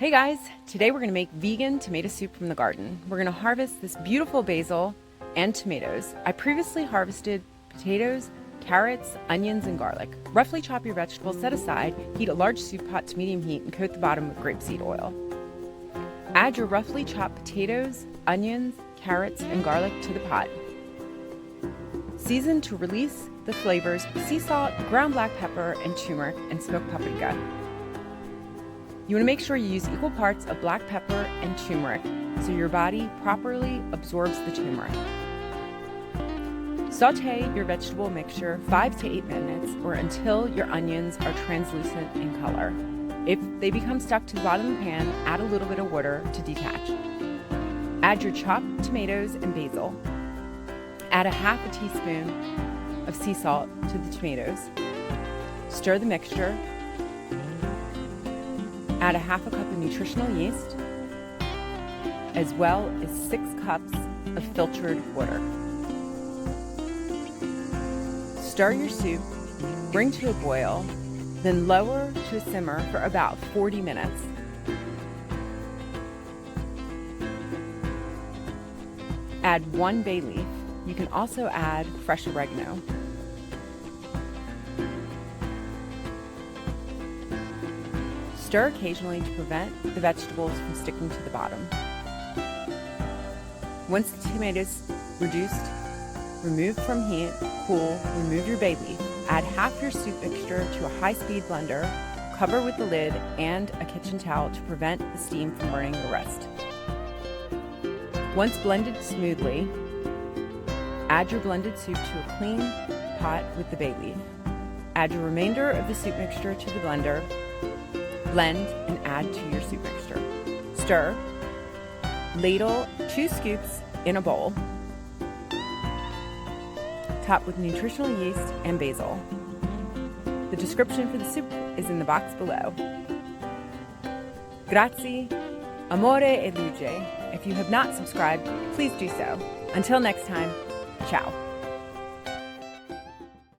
Hey guys, today we're going to make vegan tomato soup from the garden. We're going to harvest this beautiful basil and tomatoes. I previously harvested potatoes, carrots, onions, and garlic. Roughly chop your vegetables, set aside, heat a large soup pot to medium heat, and coat the bottom with grapeseed oil. Add your roughly chopped potatoes, onions, carrots, and garlic to the pot. Season to release the flavors with sea salt, ground black pepper, and turmeric, and smoked paprika. You want to make sure you use equal parts of black pepper and turmeric so your body properly absorbs the turmeric. Sauté your vegetable mixture 5 to 8 minutes or until your onions are translucent in color. If they become stuck to the bottom of the pan, add a little bit of water to detach. Add your chopped tomatoes and basil. Add a half a teaspoon of sea salt to the tomatoes. Stir the mixture. Add a half a cup of nutritional yeast, as well as 6 cups of filtered water. Stir your soup, bring to a boil, then lower to a simmer for about 40 minutes. Add 1 bay leaf. You can also add fresh oregano. Stir occasionally to prevent the vegetables from sticking to the bottom. Once the tomatoes reduced, remove from heat, cool, remove your bay leaf. Add half your soup mixture to a high-speed blender, cover with the lid and a kitchen towel to prevent the steam from burning the rest. Once blended smoothly, add your blended soup to a clean pot with the bay leaf. Add your remainder of the soup mixture to the blender. Blend and add to your soup mixture. Stir. Ladle 2 scoops in a bowl. Top with nutritional yeast and basil. The description for the soup is in the box below. Grazie, amore e luce. If you have not subscribed, please do so. Until next time, ciao.